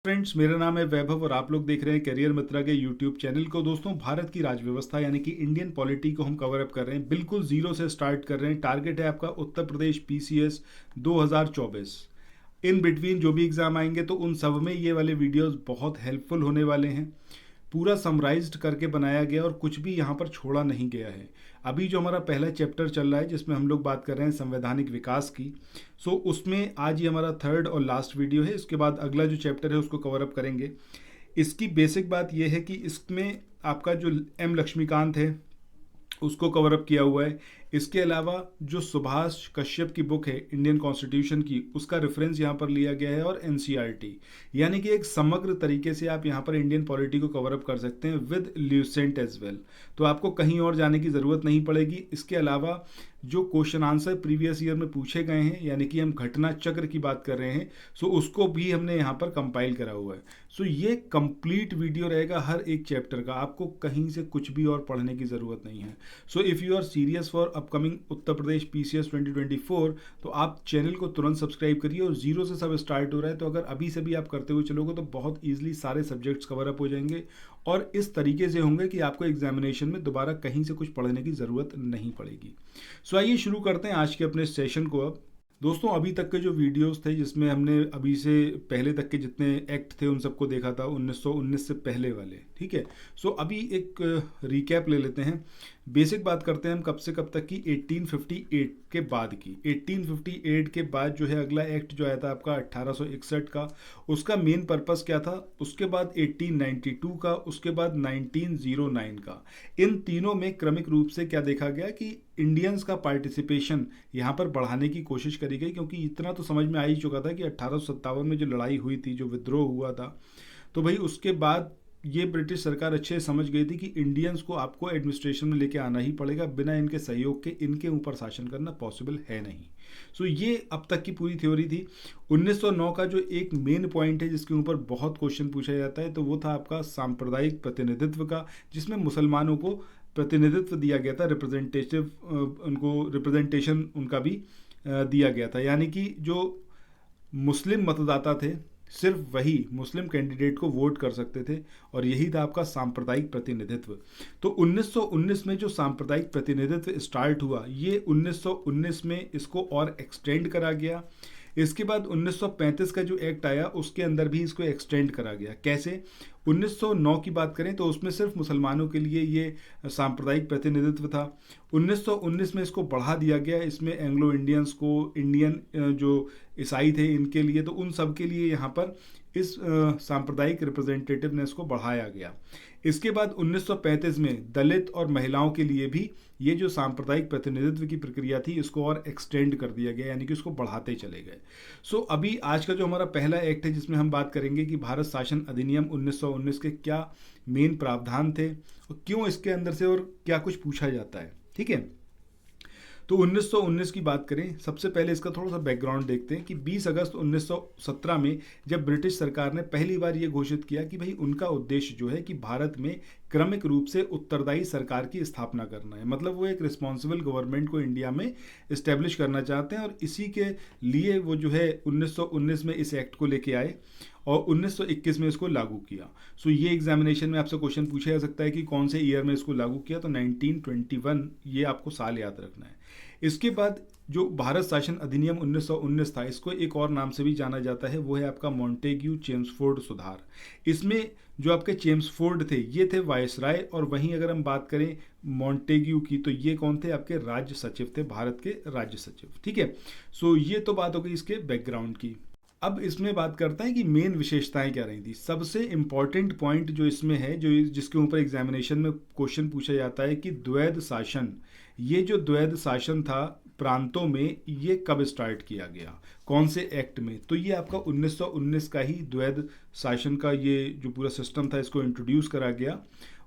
Friends, मेरा नाम है वैभव और आप लोग देख रहे हैं करियर मित्रा के यूट्यूब चैनल को। दोस्तों, भारत की राजव्यवस्था यानी कि इंडियन पॉलिटी को हम कवर अप कर रहे हैं, बिल्कुल जीरो से स्टार्ट कर रहे हैं। टारगेट है आपका उत्तर प्रदेश पीसीएस 2024। इन बिटवीन जो भी एग्जाम आएंगे तो उन सब में ये वाले वीडियोस बहुत हेल्पफुल होने वाले हैं। पूरा समराइज्ड करके बनाया गया और कुछ भी यहाँ पर छोड़ा नहीं गया है। अभी जो हमारा पहला चैप्टर चल रहा है जिसमें हम लोग बात कर रहे हैं संवैधानिक विकास की, सो उसमें आज ये हमारा थर्ड और लास्ट वीडियो है। इसके बाद अगला जो चैप्टर है उसको कवर अप करेंगे। इसकी बेसिक बात यह है कि इसमें आपका जो एम लक्ष्मीकांत है उसको कवर अप किया हुआ है। इसके अलावा जो सुभाष कश्यप की बुक है इंडियन कॉन्स्टिट्यूशन की, उसका रेफरेंस यहाँ पर लिया गया है, और एनसीईआरटी, यानी कि एक समग्र तरीके से आप यहाँ पर इंडियन पॉलिटी को कवर अप कर सकते हैं विद ल्यूसेंट एज वेल। तो आपको कहीं और जाने की ज़रूरत नहीं पड़ेगी। इसके अलावा जो क्वेश्चन आंसर प्रीवियस ईयर में पूछे गए हैं, यानी कि हम घटना चक्र की बात कर रहे हैं, सो उसको भी हमने यहाँ पर कंपाइल करा हुआ है। सो ये कंप्लीट वीडियो रहेगा हर एक चैप्टर का, आपको कहीं से कुछ भी और पढ़ने की ज़रूरत नहीं है। So if you are serious for upcoming Uttar Pradesh PCS 2024, तो आप चैनल को तुरंत सब्सक्राइब करिए। और जीरो से सब स्टार्ट हो रहा है, तो अगर अभी से भी आप करते हुए चलोगे तो बहुत ईजिली सारे सब्जेक्ट्स कवर अप हो जाएंगे और इस तरीके से होंगे कि आपको एग्जामिनेशन में दोबारा कहीं से कुछ पढ़ने की ज़रूरत नहीं पड़ेगी। सो आइए शुरू करते हैं आज के अपने सेशन को। अब दोस्तों, अभी तक के जो वीडियोस थे जिसमें हमने अभी से पहले तक के जितने एक्ट थे उन सबको देखा था, 1919 से पहले वाले, ठीक है। सो अभी एक रिकैप ले लेते हैं। बेसिक बात करते हैं हम कब से कब तक की, 1858 के बाद की। 1858 के बाद जो है अगला एक्ट जो आया था आपका 1861 का, उसका मेन पर्पस क्या था। उसके बाद 1892 का, उसके बाद 1909 का। इन तीनों में क्रमिक रूप से क्या देखा गया कि इंडियंस का पार्टिसिपेशन यहाँ पर बढ़ाने की कोशिश करी गई, क्योंकि इतना तो समझ में आ ही चुका था कि 1857 में जो लड़ाई हुई थी, जो विद्रोह हुआ था, तो भाई उसके बाद ये ब्रिटिश सरकार अच्छे से समझ गई थी कि इंडियंस को आपको एडमिनिस्ट्रेशन में लेके आना ही पड़ेगा, बिना इनके सहयोग के इनके ऊपर शासन करना पॉसिबल है नहीं। सो ये अब तक की पूरी थ्योरी थी। 1909 का जो एक मेन पॉइंट है जिसके ऊपर बहुत क्वेश्चन पूछा जाता है, तो वो था आपका सांप्रदायिक प्रतिनिधित्व का, जिसमें मुसलमानों को प्रतिनिधित्व दिया गया था, रिप्रेजेंटेटिव उनको रिप्रेजेंटेशन उनका भी दिया गया था। यानी कि जो मुस्लिम मतदाता थे सिर्फ वही मुस्लिम कैंडिडेट को वोट कर सकते थे, और यही था आपका सांप्रदायिक प्रतिनिधित्व। तो 1919 में जो सांप्रदायिक प्रतिनिधित्व स्टार्ट हुआ, ये 1919 में इसको और एक्सटेंड करा गया। इसके बाद 1935 का जो एक्ट आया उसके अंदर भी इसको एक्सटेंड करा गया। कैसे? 1909 की बात करें तो उसमें सिर्फ मुसलमानों के लिए ये सांप्रदायिक प्रतिनिधित्व था। 1919 में इसको बढ़ा दिया गया, इसमें एंग्लो इंडियंस को, इंडियन जो ईसाई थे इनके लिए, तो उन सब के लिए यहाँ पर इस सांप्रदायिक रिप्रेजेंटेटिवनेस को बढ़ाया गया। इसके बाद 1935 में दलित और महिलाओं के लिए भी ये जो सांप्रदायिक प्रतिनिधित्व की प्रक्रिया थी इसको और एक्सटेंड कर दिया गया, यानी कि उसको बढ़ाते चले गए। सो अभी आज का जो हमारा पहला एक्ट है जिसमें हम बात करेंगे कि भारत शासन अधिनियम 1919 के क्या मेन प्रावधान थे और क्यों इसके अंदर से और क्या कुछ पूछा जाता है, ठीक है। तो 1919 की बात करें, सबसे पहले इसका थोड़ा सा बैकग्राउंड देखते हैं कि 20 अगस्त 1917 में जब ब्रिटिश सरकार ने पहली बार ये घोषित किया कि भाई उनका उद्देश्य जो है कि भारत में क्रमिक रूप से उत्तरदायी सरकार की स्थापना करना है, मतलब वो एक रिस्पॉन्सिबल गवर्नमेंट को इंडिया में इस्टेब्लिश करना चाहते हैं, और इसी के लिए वो जो है 1919 में इस एक्ट को लेके आए और 1921 में इसको लागू किया। सो ये एग्जामिनेशन में आपसे क्वेश्चन पूछा जा सकता है कि कौन से ईयर में इसको लागू किया, तो 1921, ये आपको साल याद रखना है। इसके बाद जो भारत शासन अधिनियम 1919 था, इसको एक और नाम से भी जाना जाता है, वो है आपका मॉन्टेग्यू चेम्सफोर्ड सुधार। इसमें जो आपके चेम्सफोर्ड थे ये थे वायसराय, और वहीं अगर हम बात करें मॉन्टेग्यू की तो ये कौन थे, आपके राज्य सचिव थे, भारत के राज्य सचिव, ठीक है। सो ये तो बात हो गई इसके बैकग्राउंड की। अब इसमें बात करते हैं कि मेन विशेषताएं क्या रही थी। सबसे इंपॉर्टेंट पॉइंट जो इसमें है, जो जिसके ऊपर एग्जामिनेशन में क्वेश्चन पूछा जाता है कि द्वैध शासन, ये जो द्वैध शासन था प्रांतों में, ये कब स्टार्ट किया गया, कौन से एक्ट में। तो ये आपका 1919 का ही द्वैध शासन का ये जो पूरा सिस्टम था इसको इंट्रोड्यूस करा गया।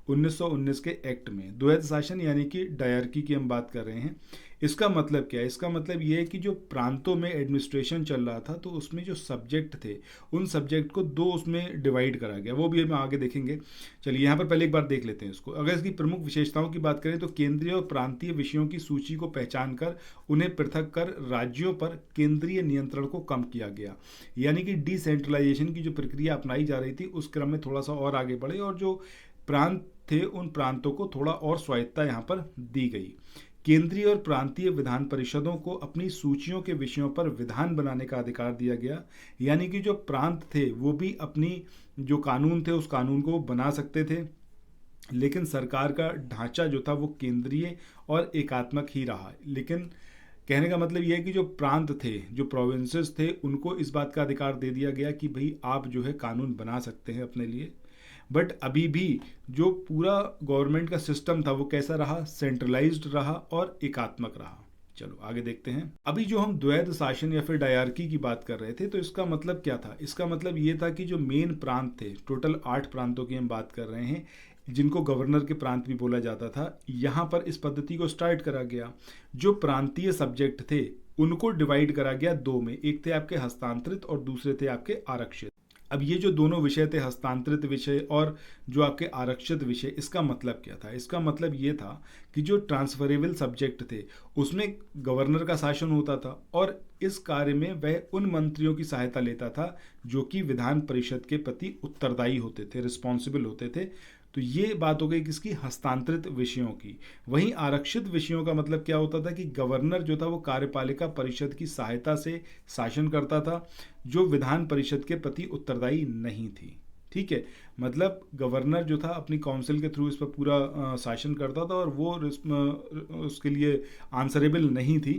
1919 के एक्ट में। द्वैध शासन यानी कि डायरकी की हम बात कर रहे हैं। इसका मतलब क्या है? इसका मतलब ये है कि जो प्रांतों में एडमिनिस्ट्रेशन चल रहा था तो उसमें जो सब्जेक्ट थे उन सब्जेक्ट को दो उसमें डिवाइड करा गया, वो भी हम आगे देखेंगे। चलिए यहाँ पर पहले एक बार देख लेते हैं इसको। अगर इसकी प्रमुख विशेषताओं की बात करें तो केंद्रीय और प्रांतीय विषयों की सूची को पहचान कर उन्हें पृथक कर राज्यों पर केंद्रीय नियंत्रण को कम किया गया, यानी कि डिसेंट्रलाइजेशन की जो प्रक्रिया अपनाई जा रही थी उस क्रम में थोड़ा सा और आगे बढ़े और जो प्रांत थे उन प्रांतों को थोड़ा और स्वायत्तता यहाँ पर दी गई। केंद्रीय और प्रांतीय विधान परिषदों को अपनी सूचियों के विषयों पर विधान बनाने का अधिकार दिया गया, यानी कि जो प्रांत थे वो भी अपनी जो कानून थे उस कानून को बना सकते थे, लेकिन सरकार का ढांचा जो था वो केंद्रीय और एकात्मक ही रहा। लेकिन कहने का मतलब यह है कि जो प्रांत थे, जो प्रोविंसेस थे, उनको इस बात का अधिकार दे दिया गया कि भाई आप जो है कानून बना सकते हैं अपने लिए। बट अभी भी जो पूरा गवर्नमेंट का सिस्टम था वो कैसा रहा? सेंट्रलाइज्ड रहा और एकात्मक रहा। चलो आगे देखते हैं। अभी जो हम द्वैध शासन या फिर डायरकी की बात कर रहे थे तो इसका मतलब क्या था? इसका मतलब ये था कि जो मेन प्रांत थे, टोटल 8 प्रांतों की हम बात कर रहे हैं जिनको गवर्नर के प्रांत भी बोला जाता था, यहाँ पर इस पद्धति को स्टार्ट करा गया। जो प्रांतीय सब्जेक्ट थे उनको डिवाइड करा गया दो में, एक थे आपके हस्तांतरित और दूसरे थे आपके आरक्षित। अब ये जो दोनों विषय थे, हस्तांतरित विषय और जो आपके आरक्षित विषय, इसका मतलब क्या था? इसका मतलब ये था कि जो ट्रांसफरेबल सब्जेक्ट थे उसमें गवर्नर का शासन होता था और इस कार्य में वह उन मंत्रियों की सहायता लेता था जो कि विधान परिषद के प्रति उत्तरदायी होते थे, रिस्पॉन्सिबल होते थे। तो ये बात हो गई किसकी? हस्तांतरित विषयों की। वहीं आरक्षित विषयों का मतलब क्या होता था कि गवर्नर जो था वो कार्यपालिका परिषद की सहायता से शासन करता था जो विधान परिषद के प्रति उत्तरदायी नहीं थी। ठीक है, मतलब गवर्नर जो था अपनी काउंसिल के थ्रू इस पर पूरा शासन करता था और वो उसके लिए आंसरेबल नहीं थी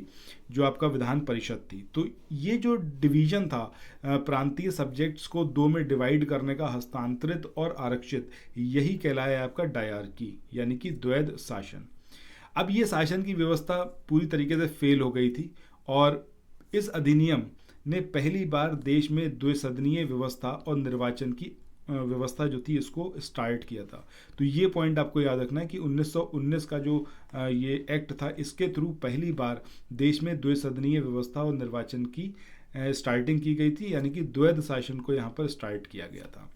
जो आपका विधान परिषद थी। तो ये जो डिवीजन था प्रांतीय सब्जेक्ट्स को दो में डिवाइड करने का, हस्तांतरित और आरक्षित, यही कहलाया आपका डायरकी यानी कि द्वैध शासन। अब ये शासन की व्यवस्था पूरी तरीके से फेल हो गई थी और इस अधिनियम ने पहली बार देश में द्विसदनीय व्यवस्था और निर्वाचन की व्यवस्था जो थी इसको स्टार्ट किया था। तो ये पॉइंट आपको याद रखना है कि 1919 का जो ये एक्ट था इसके थ्रू पहली बार देश में द्विसदनीय व्यवस्था और निर्वाचन की स्टार्टिंग की गई थी, यानी कि द्वैध शासन को यहाँ पर स्टार्ट किया गया था।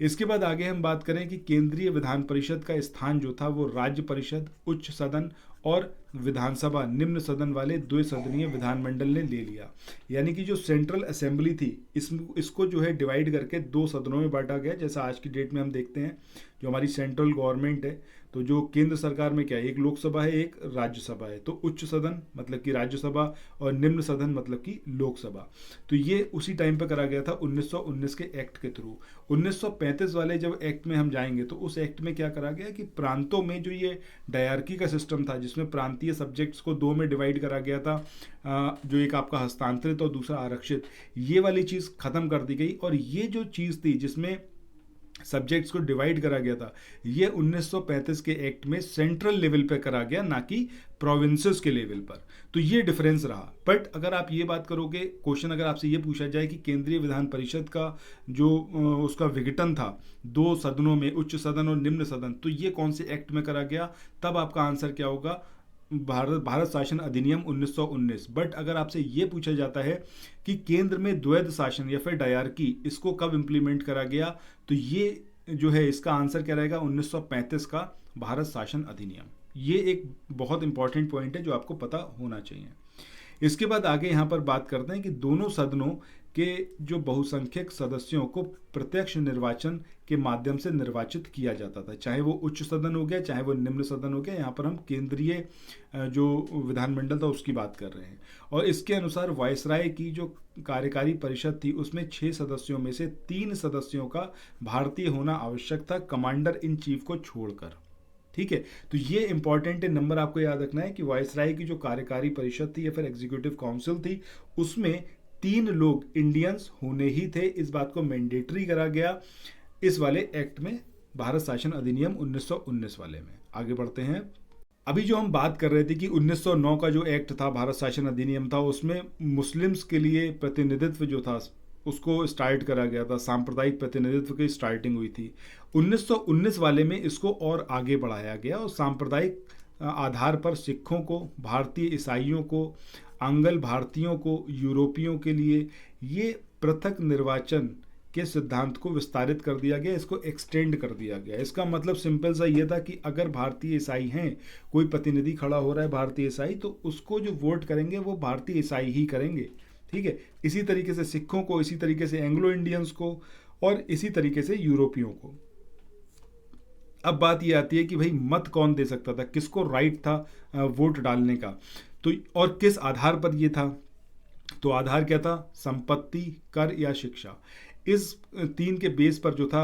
इसके बाद आगे हम बात करें कि केंद्रीय विधान परिषद का स्थान जो था वो राज्य परिषद, उच्च सदन और विधानसभा निम्न सदन वाले द्विसदनीय विधानमंडल ने ले लिया। यानी कि जो सेंट्रल असेंबली थी इसको जो है डिवाइड करके दो सदनों में बांटा गया। जैसा आज की डेट में हम देखते हैं जो हमारी सेंट्रल गवर्नमेंट है, तो जो केंद्र सरकार में क्या है, एक लोकसभा है एक राज्यसभा है। तो उच्च सदन मतलब कि राज्यसभा और निम्न सदन मतलब कि लोकसभा। तो ये उसी टाइम पर करा गया था 1919 के एक्ट के थ्रू। 1935 वाले जब एक्ट में हम जाएंगे तो उस एक्ट में क्या करा गया कि प्रांतों में जो ये डायरकी का सिस्टम था जिसमें प्रांतीय सब्जेक्ट्स को दो में डिवाइड करा गया था, जो एक आपका हस्तांतरित और दूसरा आरक्षित, ये वाली चीज़ खत्म कर दी गई। और ये जो चीज़ थी जिसमें सब्जेक्ट्स को डिवाइड करा गया था, ये 1935 के एक्ट में सेंट्रल लेवल पे करा गया, ना कि प्रोविंसेस के लेवल पर। तो ये डिफरेंस रहा। बट अगर आप ये बात करोगे, क्वेश्चन अगर आपसे ये पूछा जाए कि केंद्रीय विधान परिषद का जो उसका विघटन था दो सदनों में, उच्च सदन और निम्न सदन, तो ये कौन से एक्ट में करा गया, तब आपका आंसर क्या होगा? भारत शासन अधिनियम 1919। बट अगर आपसे ये पूछा जाता है कि केंद्र में द्वैध शासन या फिर डायरकी इसको कब इंप्लीमेंट करा गया, तो ये जो है इसका आंसर क्या रहेगा? 1935 का भारत शासन अधिनियम। ये एक बहुत इंपॉर्टेंट पॉइंट है जो आपको पता होना चाहिए। इसके बाद आगे यहाँ पर बात करते हैं कि दोनों सदनों के जो बहुसंख्यक सदस्यों को प्रत्यक्ष निर्वाचन के माध्यम से निर्वाचित किया जाता था, चाहे वो उच्च सदन हो गया चाहे वो निम्न सदन हो गया। यहाँ पर हम केंद्रीय जो विधानमंडल था उसकी बात कर रहे हैं। और इसके अनुसार वायसराय की जो कार्यकारी परिषद थी उसमें 6 सदस्यों में से 3 सदस्यों का भारतीय होना आवश्यक था, कमांडर इन चीफ को छोड़कर। ठीक है, तो ये इंपॉर्टेंट है, नंबर आपको याद रखना है कि वायसराय की जो कार्यकारी परिषद थी या फिर एग्जीक्यूटिव काउंसिल थी उसमें 3 लोग इंडियंस होने ही थे। इस बात को मैंडेटरी करा गया इस वाले एक्ट में, भारत शासन अधिनियम 1919 वाले में। आगे बढ़ते हैं। अभी जो हम बात कर रहे थे कि 1909 का जो एक्ट था, भारत शासन अधिनियम था, उसमें मुस्लिम्स के लिए प्रतिनिधित्व जो था उसको स्टार्ट करा गया था, सांप्रदायिक प्रतिनिधित्व की स्टार्टिंग हुई थी। 1919 वाले में इसको और आगे बढ़ाया गया और सांप्रदायिक आधार पर सिखों को, भारतीय ईसाइयों को, आंग्ल भारतीयों को, यूरोपियों के लिए ये पृथक निर्वाचन के सिद्धांत को विस्तारित कर दिया गया, इसको एक्सटेंड कर दिया गया। इसका मतलब सिंपल सा ये था कि अगर भारतीय ईसाई हैं, कोई प्रतिनिधि खड़ा हो रहा है भारतीय ईसाई, तो उसको जो वोट करेंगे वो भारतीय ईसाई ही करेंगे, ठीक है। इसी तरीके से सिखों को, इसी तरीके से एंग्लो इंडियंस को, और इसी तरीके से यूरोपियों को। अब बात ये आती है कि भाई मत कौन दे सकता था, किसको राइट था वोट डालने का, तो और किस आधार पर ये था। तो आधार क्या था, संपत्ति, कर या शिक्षा। इस तीन के बेस पर जो था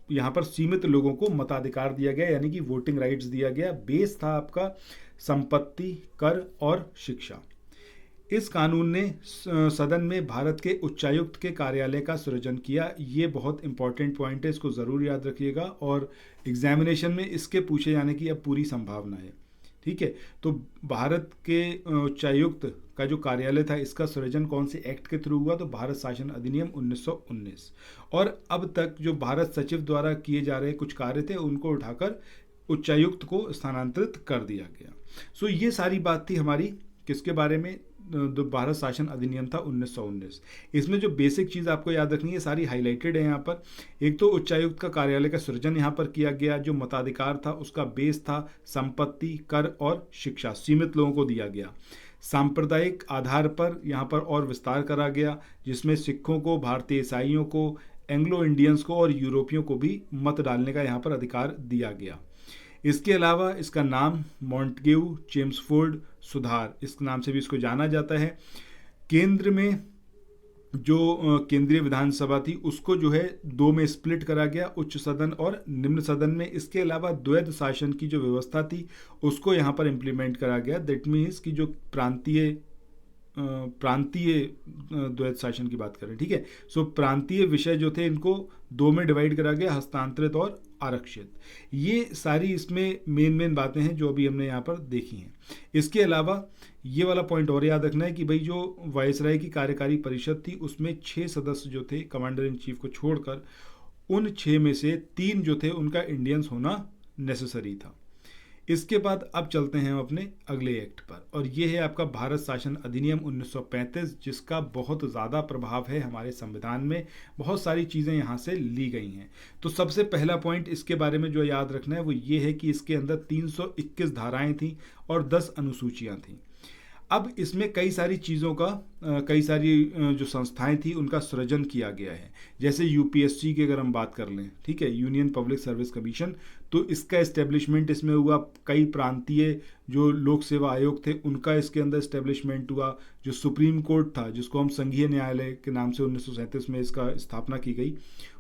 यहाँ पर सीमित लोगों को मताधिकार दिया गया, यानी कि वोटिंग राइट्स दिया गया। बेस था आपका संपत्ति, कर और शिक्षा। इस कानून ने सदन में भारत के उच्चायुक्त के कार्यालय का सृजन किया। ये बहुत इंपॉर्टेंट पॉइंट है, इसको ज़रूर याद रखिएगा और एग्जामिनेशन में इसके पूछे जाने की अब पूरी संभावना है, ठीक है। तो भारत के उच्चायुक्त का जो कार्यालय था, इसका सृजन कौन से एक्ट के थ्रू हुआ, तो भारत शासन अधिनियम 1919। और अब तक जो भारत सचिव द्वारा किए जा रहे कुछ कार्य थे, उनको उठाकर उच्चायुक्त को स्थानांतरित कर दिया गया। सो ये सारी बात थी हमारी किसके बारे में, भारत शासन अधिनियम था 1919। इसमें जो बेसिक चीज़ आपको याद रखनी है सारी हाईलाइटेड है यहाँ पर। एक तो उच्चायुक्त का कार्यालय का सृजन यहाँ पर किया गया, जो मताधिकार था उसका बेस था संपत्ति, कर और शिक्षा, सीमित लोगों को दिया गया। सांप्रदायिक आधार पर यहाँ पर और विस्तार करा गया, जिसमें सिखों को, भारतीय ईसाइयों को, एंग्लो इंडियंस को और यूरोपियों को भी मत डालने का यहाँ पर अधिकार दिया गया। इसके अलावा इसका नाम मॉन्टेग्यू चेम्सफोर्ड सुधार, इस नाम से भी इसको जाना जाता है। केंद्र में जो केंद्रीय विधानसभा थी उसको जो है दो में स्प्लिट करा गया, उच्च सदन और निम्न सदन में। इसके अलावा द्वैध शासन की जो व्यवस्था थी उसको यहाँ पर इम्प्लीमेंट करा गया। दैट मीन्स कि जो प्रांतीय द्वैध शासन की बात करें, ठीक है। सो प्रांतीय विषय जो थे इनको दो में डिवाइड करा गया, हस्तांतरित और आरक्षित। ये सारी इसमें मेन बातें हैं जो अभी हमने यहाँ पर देखी हैं। इसके अलावा ये वाला पॉइंट और याद रखना है कि भाई जो वायसराय की कार्यकारी परिषद थी उसमें 6 सदस्य जो थे कमांडर इन चीफ को छोड़कर, उन 6 में से 3 जो थे उनका इंडियंस होना नेसेसरी था। इसके बाद अब चलते हैं हम अपने अगले एक्ट पर, और ये है आपका भारत शासन अधिनियम 1935, जिसका बहुत ज़्यादा प्रभाव है हमारे संविधान में। बहुत सारी चीज़ें यहाँ से ली गई हैं। तो सबसे पहला पॉइंट इसके बारे में जो याद रखना है वो ये है कि इसके अंदर 321 धाराएं थीं और 10 अनुसूचियाँ थीं। अब इसमें कई सारी चीज़ों का, कई सारी जो संस्थाएं थी उनका सृजन किया गया है। जैसे यूपीएससी की अगर हम बात कर लें, ठीक है, यूनियन पब्लिक सर्विस कमीशन, तो इसका इस्टेब्लिशमेंट इसमें हुआ। कई प्रांतीय जो लोक सेवा आयोग थे उनका इसके अंदर इस्टेब्लिशमेंट हुआ। जो सुप्रीम कोर्ट था, जिसको हम संघीय न्यायालय के नाम से 1937 में इसका स्थापना की गई,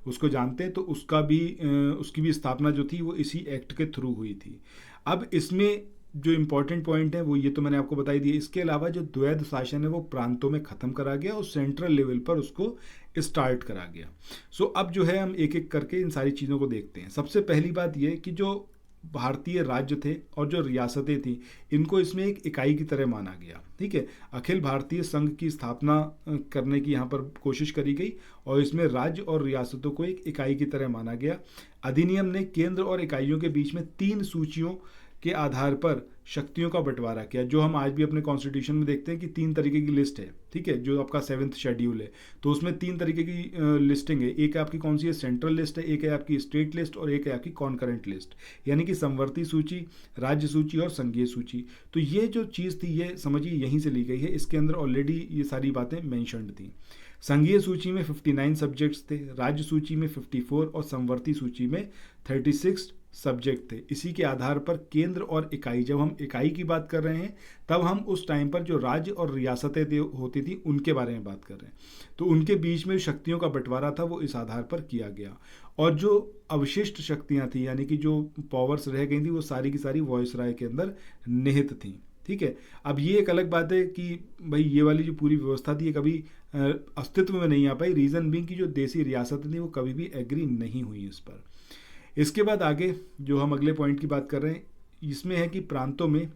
उसको जानते हैं, तो उसकी भी स्थापना जो थी वो इसी एक्ट के थ्रू हुई थी। अब इसमें जो इम्पोर्टेंट पॉइंट है वो ये तो मैंने आपको बताई दिया। इसके अलावा जो द्वैध शासन है वो प्रांतों में ख़त्म करा गया और सेंट्रल लेवल पर उसको स्टार्ट करा गया। सो अब जो है हम एक एक करके इन सारी चीज़ों को देखते हैं। सबसे पहली बात ये कि जो भारतीय राज्य थे और जो रियासतें थी, इनको इसमें एक इकाई की तरह माना गया, ठीक है। अखिल भारतीय संघ की स्थापना करने की यहाँ पर कोशिश करी गई और इसमें राज्य और रियासतों को एक इकाई की तरह माना गया। अधिनियम ने केंद्र और इकाइयों के बीच में 3 सूचियों के आधार पर शक्तियों का बंटवारा किया, जो हम आज भी अपने कॉन्स्टिट्यूशन में देखते हैं कि 3 तरीके की लिस्ट है, ठीक है। जो आपका 7th शेड्यूल है, तो उसमें 3 तरीके की लिस्टिंग है। एक आपकी कौन सी है, सेंट्रल लिस्ट है, एक है आपकी स्टेट लिस्ट और एक है आपकी कॉन्करेंट लिस्ट, यानी कि समवर्ती सूची, राज्य सूची और संघीय सूची। तो ये जो चीज़ थी ये समझिए यहीं से ली गई है। इसके अंदर ऑलरेडी ये सारी बातें मैंशनड थी। संघीय सूची में 59 सब्जेक्ट्स थे, राज्य सूची में 54 और समवर्ती सूची में 36 सब्जेक्ट थे। इसी के आधार पर केंद्र और इकाई, जब हम इकाई की बात कर रहे हैं तब हम उस टाइम पर जो राज्य और रियासतें होती थी उनके बारे में बात कर रहे हैं। तो उनके बीच में शक्तियों का बंटवारा था वो इस आधार पर किया गया। और जो अवशिष्ट शक्तियां थी, यानी कि जो पावर्स रह गई थी, वो सारी की सारी वायसराय के अंदर निहित थी, ठीक है। अब ये एक अलग बात है कि भाई ये वाली जो पूरी व्यवस्था थी ये कभी अस्तित्व में नहीं आ पाई। रीज़न बीइंग कि जो देसी रियासतें थी वो कभी भी एग्री नहीं हुई इस पर। इसके बाद आगे जो हम अगले पॉइंट की बात कर रहे हैं, इसमें है कि प्रांतों में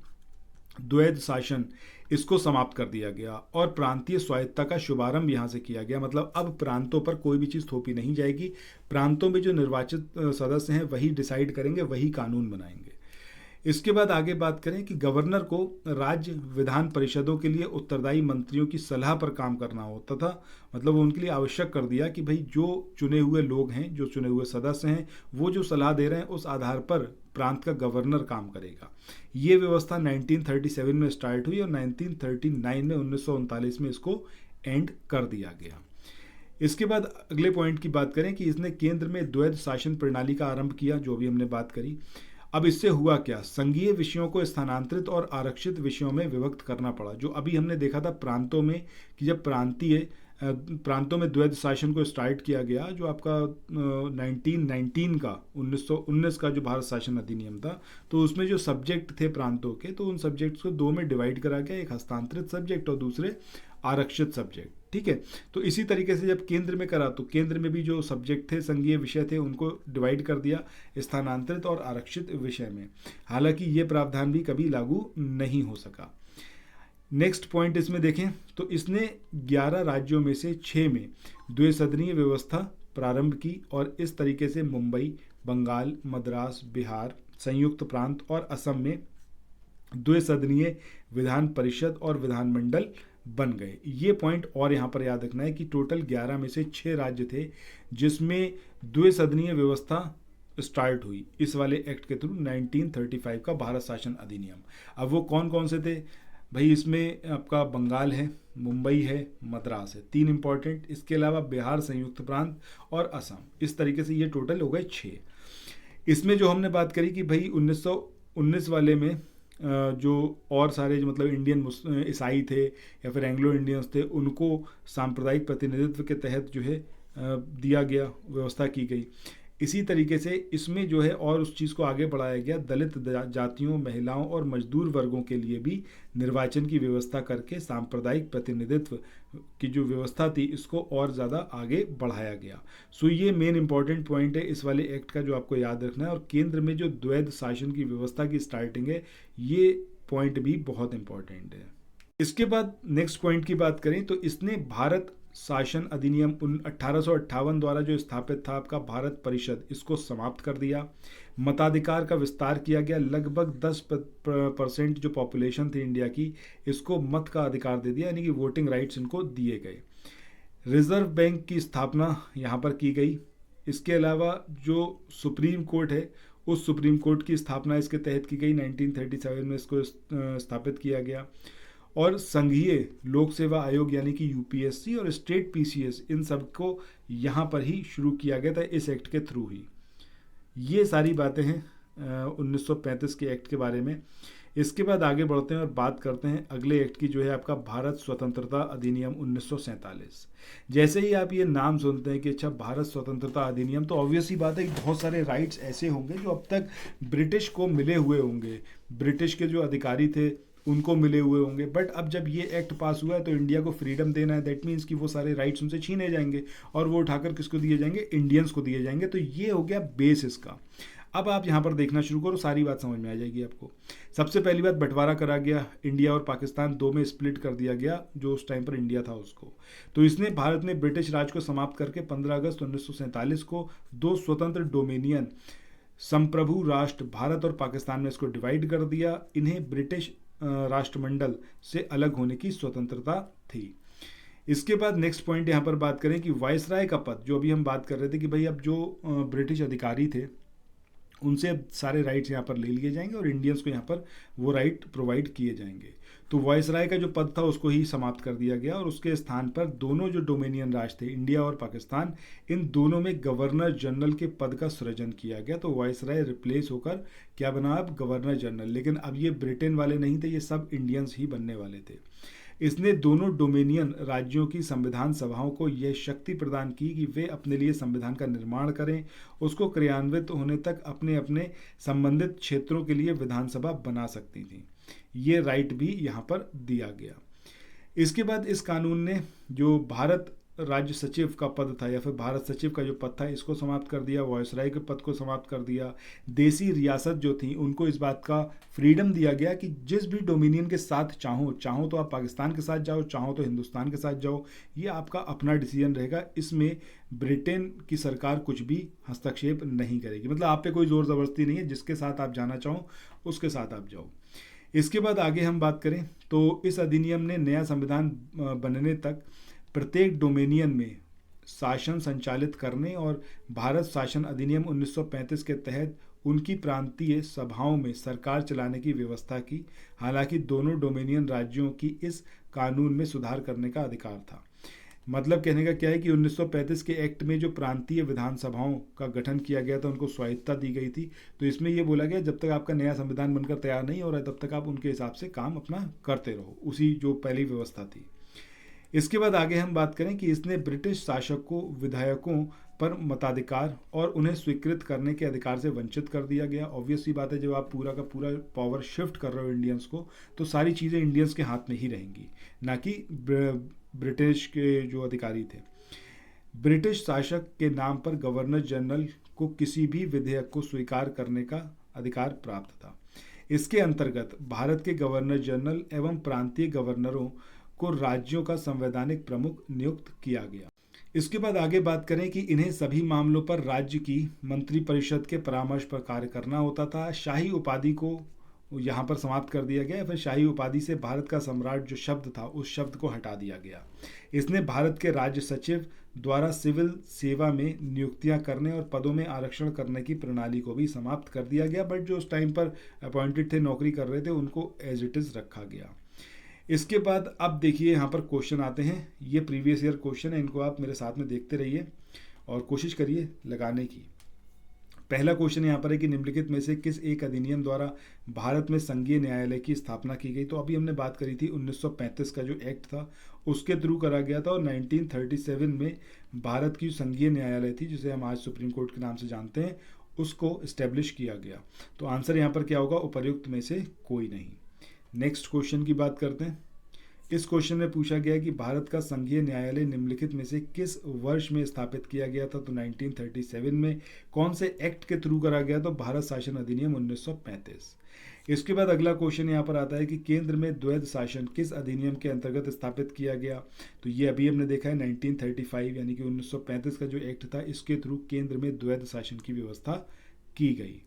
द्वैध शासन इसको समाप्त कर दिया गया और प्रांतीय स्वायत्तता का शुभारंभ यहाँ से किया गया। मतलब अब प्रांतों पर कोई भी चीज़ थोपी नहीं जाएगी, प्रांतों में जो निर्वाचित सदस्य हैं वही डिसाइड करेंगे, वही कानून बनाएंगे। इसके बाद आगे बात करें कि गवर्नर को राज्य विधान परिषदों के लिए उत्तरदायी मंत्रियों की सलाह पर काम करना हो तथा मतलब वो उनके लिए आवश्यक कर दिया कि भाई जो चुने हुए लोग हैं, जो चुने हुए सदस्य हैं, वो जो सलाह दे रहे हैं उस आधार पर प्रांत का गवर्नर काम करेगा। ये व्यवस्था 1937 में स्टार्ट हुई और 1939 में 1939 में इसको एंड कर दिया गया। इसके बाद अगले पॉइंट की बात करें कि इसने केंद्र में द्वैध शासन प्रणाली का आरंभ किया, जो भी हमने बात करी। अब इससे हुआ क्या, संघीय विषयों को स्थानांतरित और आरक्षित विषयों में विभक्त करना पड़ा। जो अभी हमने देखा था प्रांतों में कि जब प्रांतों में द्वैध शासन को स्टार्ट किया गया, जो आपका 1919 का 1919 का जो भारत शासन अधिनियम था, तो उसमें जो सब्जेक्ट थे प्रांतों के, तो उन सब्जेक्ट्स को दो में डिवाइड करा गया, एक हस्तांतरित सब्जेक्ट और दूसरे आरक्षित सब्जेक्ट। ठीक है, तो इसी तरीके से जब केंद्र में करा तो केंद्र में भी जो सब्जेक्ट थे, संघीय विषय थे, उनको डिवाइड कर दिया स्थानांतरित और आरक्षित विषय में। हालांकि ये प्रावधान भी कभी लागू नहीं हो सका। नेक्स्ट पॉइंट इसमें देखें तो इसने 11 राज्यों में से 6 में द्विसदनीय व्यवस्था प्रारंभ की और इस तरीके से मुंबई, बंगाल, मद्रास, बिहार, संयुक्त प्रांत और असम में द्विसदनीय विधान परिषद और विधानमंडल बन गए। ये पॉइंट और यहाँ पर याद रखना है कि टोटल 11 में से 6 राज्य थे जिसमें द्विसदनीय व्यवस्था स्टार्ट हुई इस वाले एक्ट के थ्रू, 1935 का भारत शासन अधिनियम। अब वो कौन कौन से थे भाई, इसमें आपका बंगाल है, मुंबई है, मद्रास है, 3 इंपॉर्टेंट। इसके अलावा बिहार, संयुक्त प्रांत और असम। इस तरीके से ये टोटल हो गए 6। इसमें जो हमने बात करी कि भाई 1919 वाले में जो और सारे जो मतलब इंडियन ईसाई थे या फिर एंग्लो इंडियंस थे, उनको सांप्रदायिक प्रतिनिधित्व के तहत जो है दिया गया, व्यवस्था की गई। इसी तरीके से इसमें जो है और उस चीज़ को आगे बढ़ाया गया, दलित जातियों, महिलाओं और मजदूर वर्गों के लिए भी निर्वाचन की व्यवस्था करके सांप्रदायिक प्रतिनिधित्व की जो व्यवस्था थी इसको और ज़्यादा आगे बढ़ाया गया। सो ये मेन इंपॉर्टेंट पॉइंट है इस वाले एक्ट का जो आपको याद रखना है। और केंद्र में जो द्वैध शासन की व्यवस्था की स्टार्टिंग है, ये पॉइंट भी बहुत इंपॉर्टेंट है। इसके बाद नेक्स्ट पॉइंट की बात करें तो इसने भारत शासन अधिनियम 1858 द्वारा जो स्थापित था आपका भारत परिषद, इसको समाप्त कर दिया। मताधिकार का विस्तार किया गया, लगभग 10% जो पॉपुलेशन थी इंडिया की, इसको मत का अधिकार दे दिया, यानी कि वोटिंग राइट्स इनको दिए गए। रिजर्व बैंक की स्थापना यहाँ पर की गई। इसके अलावा जो सुप्रीम कोर्ट है, उस सुप्रीम कोर्ट की स्थापना इसके तहत की गई, 1937 में इसको स्थापित किया गया। और संघीय लोक सेवा आयोग यानी कि यूपीएससी और स्टेट पीसीएस, इन सब को यहाँ पर ही शुरू किया गया था इस एक्ट के थ्रू ही। ये सारी बातें हैं 1935 के एक्ट के बारे में। इसके बाद आगे बढ़ते हैं और बात करते हैं अगले एक्ट की, जो है आपका भारत स्वतंत्रता अधिनियम 1947। जैसे ही आप ये नाम सुनते हैं कि अच्छा भारत स्वतंत्रता अधिनियम, तो ऑब्वियस ही बात है कि बहुत सारे राइट्स ऐसे होंगे जो अब तक ब्रिटिश को मिले हुए होंगे, ब्रिटिश के जो अधिकारी थे उनको मिले हुए होंगे। बट अब जब ये एक्ट पास हुआ है तो इंडिया को फ्रीडम देना है, दैट मीन्स कि वो सारे राइट्स उनसे छीने जाएंगे और वो उठाकर किसको दिए जाएंगे, इंडियंस को दिए जाएंगे। तो ये हो गया बेस इसका। अब आप यहाँ पर देखना शुरू करो, सारी बात समझ में आ जाएगी आपको। सबसे पहली बात, बंटवारा करा गया, इंडिया और पाकिस्तान 2 में स्प्लिट कर दिया गया, जो उस टाइम पर इंडिया था उसको। तो इसने भारत ने ब्रिटिश राज को समाप्त करके 15 अगस्त 1947 को 2 स्वतंत्र डोमिनियन संप्रभु राष्ट्र भारत और पाकिस्तान में इसको डिवाइड कर दिया। इन्हें ब्रिटिश राष्ट्रमंडल से अलग होने की स्वतंत्रता थी। इसके बाद नेक्स्ट पॉइंट यहाँ पर बात करें कि वायसराय का पद, जो अभी हम बात कर रहे थे कि भाई अब जो ब्रिटिश अधिकारी थे उनसे सारे राइट्स यहाँ पर ले लिए जाएंगे और इंडियंस को यहाँ पर वो राइट प्रोवाइड किए जाएंगे। तो वायसराय का जो पद था उसको ही समाप्त कर दिया गया और उसके स्थान पर दोनों जो डोमिनियन राष्ट्र थे, इंडिया और पाकिस्तान, इन दोनों में गवर्नर जनरल के पद का सृजन किया गया। तो वायसराय रिप्लेस होकर क्या बना, अब गवर्नर जनरल। लेकिन अब ये ब्रिटेन वाले नहीं थे, ये सब इंडियंस ही बनने वाले थे। इसने दोनों डोमिनियन राज्यों की संविधान सभाओं को यह शक्ति प्रदान की कि वे अपने लिए संविधान का निर्माण करें, उसको क्रियान्वित होने तक अपने अपने संबंधित क्षेत्रों के लिए विधानसभा बना सकती थी। ये राइट भी यहाँ पर दिया गया। इसके बाद इस कानून ने जो भारत राज्य सचिव का पद था या फिर भारत सचिव का जो पद था इसको समाप्त कर दिया, वायसराय के पद को समाप्त कर दिया। देसी रियासत जो थी उनको इस बात का फ्रीडम दिया गया कि जिस भी डोमिनियन के साथ चाहो तो आप पाकिस्तान के साथ जाओ, चाहो तो हिंदुस्तान के साथ जाओ, ये आपका अपना डिसीजन रहेगा, इसमें ब्रिटेन की सरकार कुछ भी हस्तक्षेप नहीं करेगी। मतलब आप पे कोई ज़ोर ज़बरदस्ती नहीं है, जिसके साथ आप जाना चाहो उसके साथ आप जाओ। इसके बाद आगे हम बात करें तो इस अधिनियम ने नया संविधान बनने तक प्रत्येक डोमेनियन में शासन संचालित करने और भारत शासन अधिनियम 1935 के तहत उनकी प्रांतीय सभाओं में सरकार चलाने की व्यवस्था की। हालांकि दोनों डोमेनियन राज्यों की इस कानून में सुधार करने का अधिकार था। मतलब कहने का क्या है कि 1935 के एक्ट में जो प्रांतीय विधानसभाओं का गठन किया गया था उनको स्वायत्तता दी गई थी। तो इसमें यह बोला गया जब तक आपका नया संविधान बनकर तैयार नहीं हो रहा है तब तक आप उनके हिसाब से काम अपना करते रहो, उसी जो पहली व्यवस्था थी। इसके बाद आगे हम बात करें कि इसने ब्रिटिश शासक को विधायकों पर मताधिकार और उन्हें स्वीकृत करने के अधिकार से वंचित कर दिया गया। ऑब्वियस सी बात है, जब आप पूरा का पूरा पावर शिफ्ट कर रहे हो इंडियंस को, तो सारी चीज़ें इंडियंस के हाथ में ही रहेंगी, ना कि ब्रिटिश के जो अधिकारी थे। ब्रिटिश शासक के नाम पर गवर्नर जनरल को किसी भी विधेयक को स्वीकार करने का अधिकार प्राप्त था। इसके अंतर्गत भारत के गवर्नर जनरल एवं प्रांतीय गवर्नरों को राज्यों का संवैधानिक प्रमुख नियुक्त किया गया। इसके बाद आगे बात करें कि इन्हें सभी मामलों पर राज्य की मंत्रिपरिषद के परामर्श पर कार्य करना होता था। शाही उपाधि को यहाँ पर समाप्त कर दिया गया। फिर शाही उपाधि से भारत का सम्राट जो शब्द था उस शब्द को हटा दिया गया। इसने भारत के राज्य सचिव द्वारा सिविल सेवा में नियुक्तियां करने और पदों में आरक्षण करने की प्रणाली को भी समाप्त कर दिया गया। बट जो उस टाइम पर अपॉइंटेड थे, नौकरी कर रहे थे, उनको एज इट इज़ रखा गया। इसके बाद अब देखिए यहाँ पर क्वेश्चन आते हैं। ये प्रीवियस ईयर क्वेश्चन है, इनको आप मेरे साथ में देखते रहिए और कोशिश करिए लगाने की। पहला क्वेश्चन यहाँ पर है कि निम्नलिखित में से किस एक अधिनियम द्वारा भारत में संघीय न्यायालय की स्थापना की गई। तो अभी हमने बात करी थी 1935 का जो एक्ट था उसके थ्रू करा गया था, और 1937 में भारत की संघीय न्यायालय थी जिसे हम आज सुप्रीम कोर्ट के नाम से जानते हैं, उसको इस्टेब्लिश किया गया। तो आंसर यहाँ पर क्या होगा? उपर्युक्त में से कोई नहीं। नेक्स्ट क्वेश्चन की बात करते हैं। इस क्वेश्चन में पूछा गया कि भारत का संघीय न्यायालय निम्नलिखित में से किस वर्ष में स्थापित किया गया था। तो 1937 में। कौन से एक्ट के थ्रू करा गया? तो भारत शासन अधिनियम 1935। इसके बाद अगला क्वेश्चन यहाँ पर आता है कि केंद्र में द्वैध शासन किस अधिनियम के अंतर्गत स्थापित किया गया। तो ये अभी हमने देखा है 1935 यानी कि 1935 का जो एक्ट था इसके थ्रू केंद्र में द्वैध शासन की व्यवस्था की गई।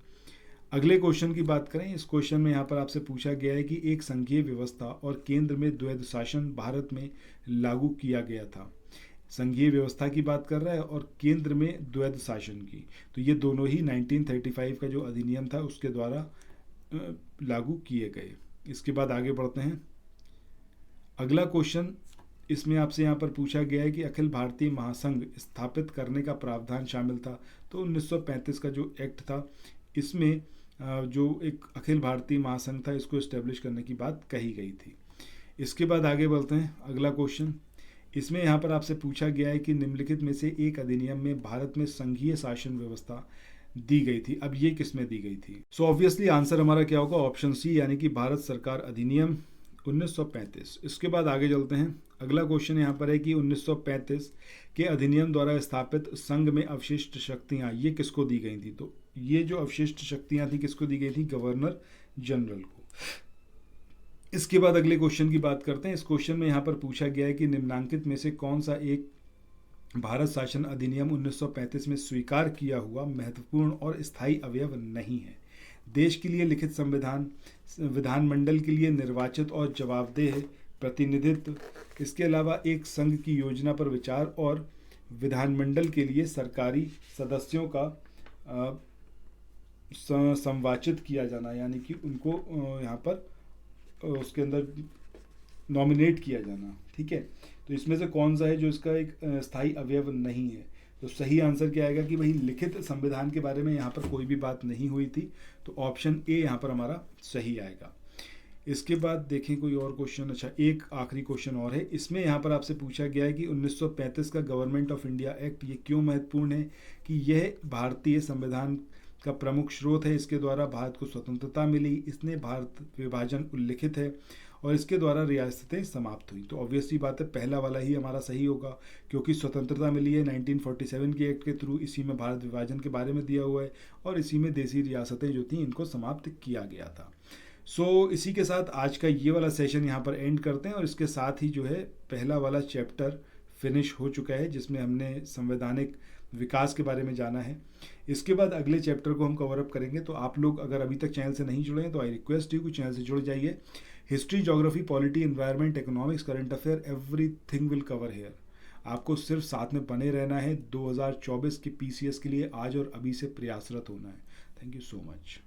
अगले क्वेश्चन की बात करें। इस क्वेश्चन में यहाँ पर आपसे पूछा गया है कि एक संघीय व्यवस्था और केंद्र में द्वैध शासन भारत में लागू किया गया था। संघीय व्यवस्था की बात कर रहा है और केंद्र में द्वैध शासन की, तो ये दोनों ही 1935 का जो अधिनियम था उसके द्वारा लागू किए गए। इसके बाद आगे बढ़ते हैं। अगला क्वेश्चन इसमें आपसे यहाँ पर पूछा गया है कि अखिल भारतीय महासंघ स्थापित करने का प्रावधान शामिल था। तो 1935 का जो एक्ट था इसमें जो एक अखिल भारतीय महासंघ था इसको इस्टेब्लिश करने की बात कही गई थी। इसके बाद आगे बढ़ते हैं। अगला क्वेश्चन इसमें यहाँ पर आपसे पूछा गया है कि निम्नलिखित में से एक अधिनियम में भारत में संघीय शासन व्यवस्था दी गई थी। अब ये किस में दी गई थी? सो ऑब्वियसली आंसर हमारा क्या होगा? ऑप्शन सी, यानी कि भारत सरकार अधिनियम 1935। इसके बाद आगे चलते हैं। अगला क्वेश्चन यहाँ पर है कि 1935 के अधिनियम द्वारा स्थापित संघ में अवशिष्ट शक्तियाँ ये किसको दी गई थी? तो ये जो अवशिष्ट शक्तियाँ थी किसको दी गई थी? गवर्नर जनरल को। इसके बाद अगले क्वेश्चन की बात करते हैं। इस क्वेश्चन में यहाँ पर पूछा गया है कि निम्नांकित में से कौन सा एक भारत शासन अधिनियम 1935 में स्वीकार किया हुआ महत्वपूर्ण और स्थायी अवयव नहीं है। देश के लिए लिखित संविधान, विधानमंडल के लिए निर्वाचित और जवाबदेह प्रतिनिधित्व, इसके अलावा एक संघ की योजना पर विचार और विधानमंडल के लिए सरकारी सदस्यों का संवाचित किया जाना, यानी कि उनको यहाँ पर उसके अंदर नॉमिनेट किया जाना। ठीक है, तो इसमें से कौन सा है जो इसका एक स्थायी अवयव नहीं है? तो सही आंसर क्या आएगा कि भाई लिखित संविधान के बारे में यहाँ पर कोई भी बात नहीं हुई थी, तो ऑप्शन ए यहाँ पर हमारा सही आएगा। इसके बाद देखें कोई और क्वेश्चन। अच्छा, एक आखिरी क्वेश्चन और है। इसमें यहाँ पर आपसे पूछा गया है कि 1935 का गवर्नमेंट ऑफ इंडिया एक्ट ये क्यों महत्वपूर्ण है? कि यह भारतीय संविधान का प्रमुख स्रोत है। इसके द्वारा भारत को स्वतंत्रता मिली। इसने भारत विभाजन उल्लिखित है और इसके द्वारा रियासतें समाप्त हुई। तो ऑब्वियसली बात है पहला वाला ही हमारा सही होगा, क्योंकि स्वतंत्रता मिली है 1947 के एक्ट के थ्रू, इसी में भारत विभाजन के बारे में दिया हुआ है और इसी में देसी रियासतें जो थी इनको समाप्त किया गया था। इसी के साथ आज का ये वाला सेशन यहाँ पर एंड करते हैं और इसके साथ ही जो है पहला वाला चैप्टर फिनिश हो चुका है, जिसमें हमने संवैधानिक विकास के बारे में जाना है। इसके बाद अगले चैप्टर को हम कवर अप करेंगे। तो आप लोग अगर अभी तक चैनल से नहीं जुड़े हैं तो आई रिक्वेस्ट यू कि चैनल से जुड़ जाइए। History, geography, polity, environment, economics, current affair, everything will cover here. आपको सिर्फ साथ में बने रहना है। 2024 के PCS के लिए आज और अभी से प्रयासरत होना है। Thank you so much.